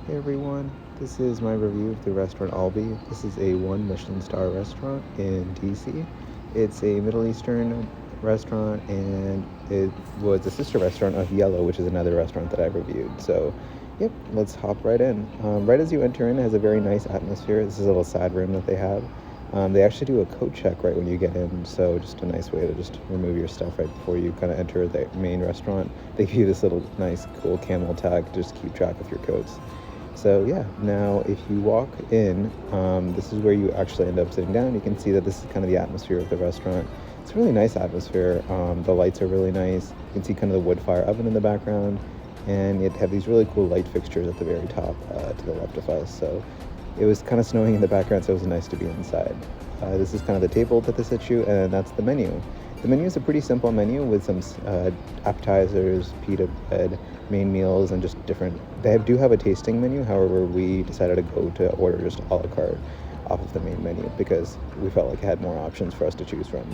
Hey everyone, this is my review of the restaurant Albi. This is a one Michelin star restaurant in DC. It's a Middle Eastern restaurant and it was a sister restaurant of Yellow, which is another restaurant that I reviewed. So, yep, let's hop right in. Right as you enter in, it has a very nice atmosphere. This is a little side room that they have. They actually do a coat check right when you get in, so just a nice way to just remove your stuff right before you kind of enter the main restaurant. They give you this little nice cool camel tag to just keep track of your coats. So yeah, now if you walk in, this is where you actually end up sitting down. You can see that this is kind of the atmosphere of the restaurant. It's a really nice atmosphere. The lights are really nice. You can see kind of the wood fire oven in the background, and it have these really cool light fixtures at the very top to the left of us. So it was kind of snowing in the background, so it was nice to be inside. This is kind of the table that they set you, and that's the menu. The menu is a pretty simple menu with some appetizers, pita bread, main meals, and just different. They do have a tasting menu. However, we decided to go to order just a la carte off of the main menu because we felt like it had more options for us to choose from.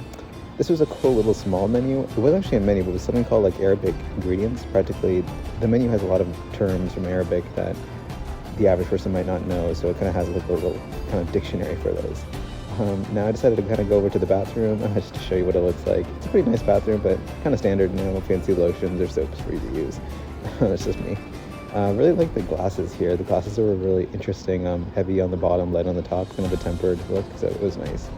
This was a cool little small menu. It wasn't actually a menu, but it was something called like Arabic ingredients. Practically, the menu has a lot of terms from Arabic that the average person might not know, so it kind of has like a little kind of dictionary for those. Now I decided to kind of go over to the bathroom just to show you what it looks like. It's a pretty nice bathroom, but kind of standard, no fancy lotions or soaps for you to use. That's just me. Really like the glasses here. The glasses were really interesting, heavy on the bottom, light on the top, kind of a tempered look, so it was nice.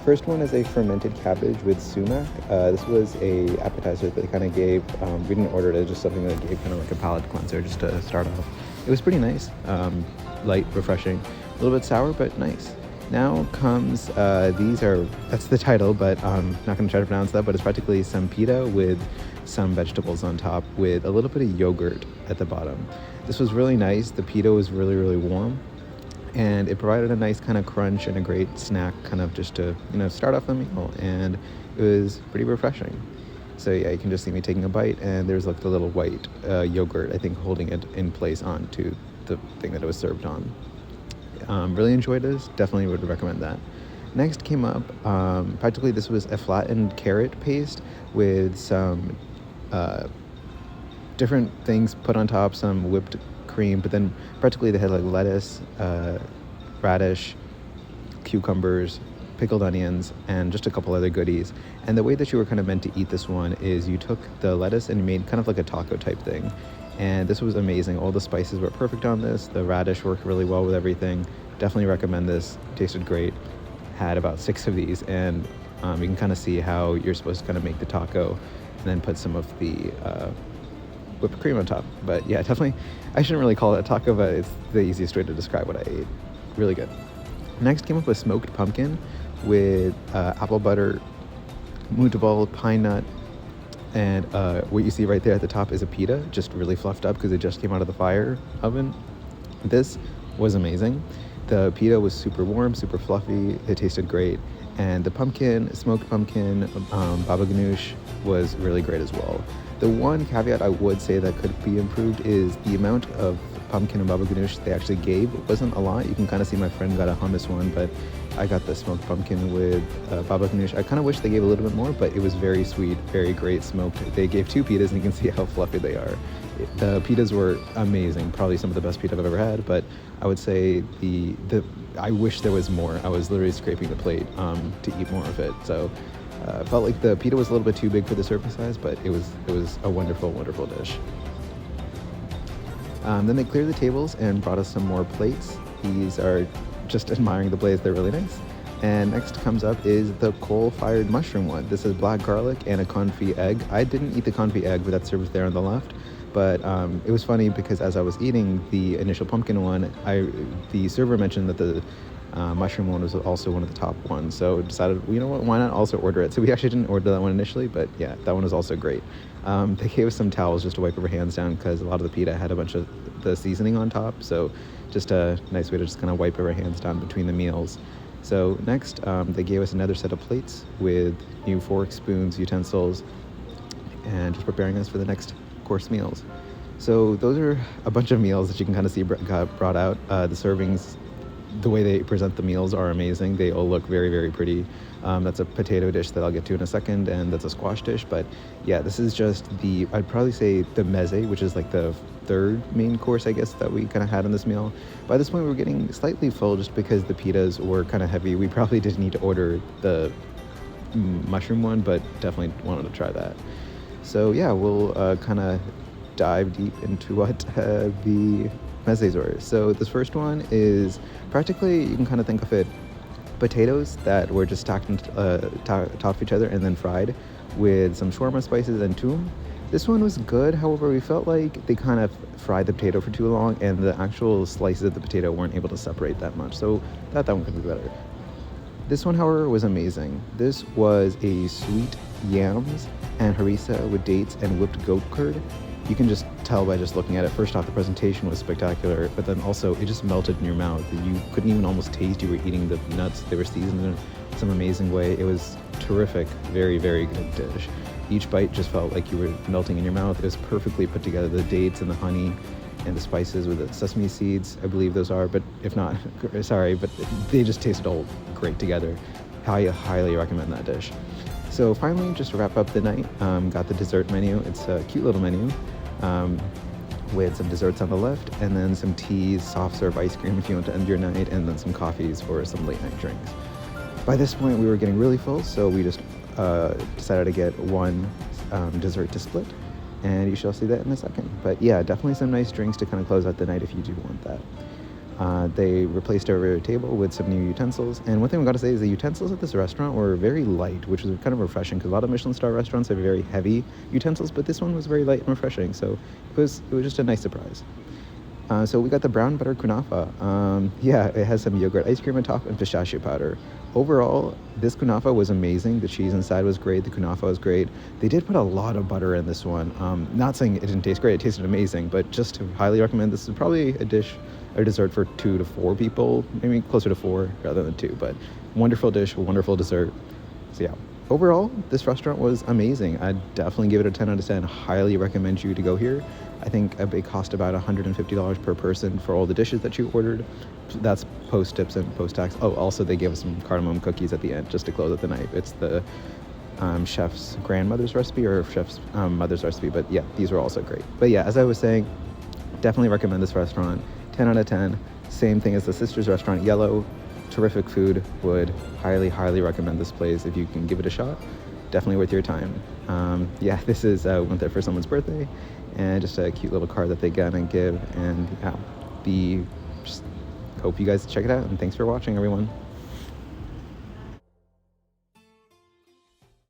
First one is a fermented cabbage with sumac. This was a appetizer that they kind of gave. We didn't order it, just something that gave kind of like a palate cleanser just to start off. It was pretty nice, light, refreshing, a little bit sour, but nice. Now comes, that's the title, but I'm not going to try to pronounce that, but it's practically some pita with some vegetables on top with a little bit of yogurt at the bottom. This was really nice. The pita was really, really warm, and it provided a nice kind of crunch and a great snack kind of just to, start off the meal, and it was pretty refreshing. So yeah, you can just see me taking a bite, and there's like the little white yogurt, I think, holding it in place onto the thing that it was served on. Really enjoyed this. Definitely would recommend that. Next came up, practically this was a flattened carrot paste with some different things put on top, some whipped cream, but then practically they had like lettuce, radish, cucumbers, pickled onions, and just a couple other goodies. And the way that you were kind of meant to eat this one is you took the lettuce and you made kind of like a taco type thing. And this was amazing. All the spices were perfect on this. The radish worked really well with everything. Definitely recommend this. Tasted great. Had about 6 of these, and you can kind of see how you're supposed to kind of make the taco and then put some of the whipped cream on top. But yeah, definitely, I shouldn't really call it a taco, but it's the easiest way to describe what I ate. Really good. Next came up with smoked pumpkin with apple butter, mootball, pine nut, and what you see right there at the top is a pita, just really fluffed up because it just came out of the fire oven. This was amazing. The pita was super warm, super fluffy. It tasted great. And the smoked pumpkin, baba ganoush was really great as well. The one caveat I would say that could be improved is the amount of pumpkin and baba ganoush they actually gave. It wasn't a lot. You can kind of see my friend got a hummus one, but I got the smoked pumpkin with baba ganoush. I kind of wish they gave a little bit more, but it was very sweet, very great smoked. They gave 2 pitas, and you can see how fluffy they are. The pitas were amazing, probably some of the best pita I've ever had, but I would say I wish there was more. I was literally scraping the plate to eat more of it. So felt like the pita was a little bit too big for the serving size, but it was a wonderful, wonderful dish. Then they cleared the tables and brought us some more plates. These are just admiring the plates, they're really nice. And next comes up is the coal-fired mushroom one. This is black garlic and a confit egg. I didn't eat the confit egg, but that's served there on the left. But it was funny because as I was eating the initial pumpkin one, the server mentioned that the mushroom one was also one of the top ones. So decided, you know what, why not also order it? So we actually didn't order that one initially, but yeah, that one was also great. They gave us some towels just to wipe our hands down because a lot of the pita had a bunch of the seasoning on top. So just a nice way to just kind of wipe our hands down between the meals. So next, they gave us another set of plates with new forks, spoons, utensils, and just preparing us for the next course meals. So those are a bunch of meals that you can kind of see got brought out. The servings, the way they present the meals are amazing. They all look very, very pretty. That's a potato dish that I'll get to in a second, and that's a squash dish. But yeah, this is just I'd probably say the meze, which is like the third main course, I guess, that we kind of had in this meal. By this point, we were getting slightly full just because the pitas were kind of heavy. We probably didn't need to order the mushroom one, but definitely wanted to try that. So yeah, we'll kind of dive deep into what the mezes were. So this first one is practically, you can kind of think of it, potatoes that were just stacked on top of each other and then fried with some shawarma spices and toom. This one was good, however, we felt like they kind of fried the potato for too long and the actual slices of the potato weren't able to separate that much, so that one could be better. This one, however, was amazing. This was a sweet yams and harissa with dates and whipped goat curd. You can just tell by just looking at it. First off, the presentation was spectacular, but then also it just melted in your mouth. You couldn't even almost taste you were eating the nuts. They were seasoned in some amazing way. It was terrific, very, very good dish. Each bite just felt like you were melting in your mouth. It was perfectly put together. The dates and the honey and the spices with the sesame seeds, I believe those are, but if not, sorry, but they just tasted all great together. I highly recommend that dish. So finally, just to wrap up the night, got the dessert menu. It's a cute little menu with some desserts on the left and then some teas, soft serve ice cream if you want to end your night, and then some coffees for some late night drinks. By this point, we were getting really full, so we just decided to get one dessert to split, and you shall see that in a second. But yeah, definitely some nice drinks to kind of close out the night if you do want that. They replaced our table with some new utensils, and one thing we got to say is the utensils at this restaurant were very light, which was kind of refreshing because a lot of Michelin star restaurants have very heavy utensils, but this one was very light and refreshing, so it was just a nice surprise. So we got the brown butter kunafa. Yeah, it has some yogurt ice cream on top and pistachio powder. Overall, this kunafa was amazing. The cheese inside was great. The kunafa was great. They did put a lot of butter in this one. Not saying it didn't taste great. It tasted amazing, but just to highly recommend, this is probably a dish or dessert for 2 to 4 people, maybe closer to 4 rather than 2, but wonderful dish, wonderful dessert. So yeah, overall, this restaurant was amazing. I'd definitely give it a 10 out of 10. Highly recommend you to go here. I think it cost about $150 per person for all the dishes that you ordered. That's post tips and post tax. Oh, also they gave us some cardamom cookies at the end just to close out the night. It's the chef's grandmother's recipe or chef's mother's recipe, but yeah, these were also great. But yeah, as I was saying, definitely recommend this restaurant. 10 out of 10. Same thing as the sister's restaurant, Yellow. Terrific food. Would highly, highly recommend this place if you can give it a shot. Definitely worth your time. Yeah, this is went there for someone's birthday, and just a cute little card that they got and give. And yeah, just hope you guys check it out. And thanks for watching, everyone.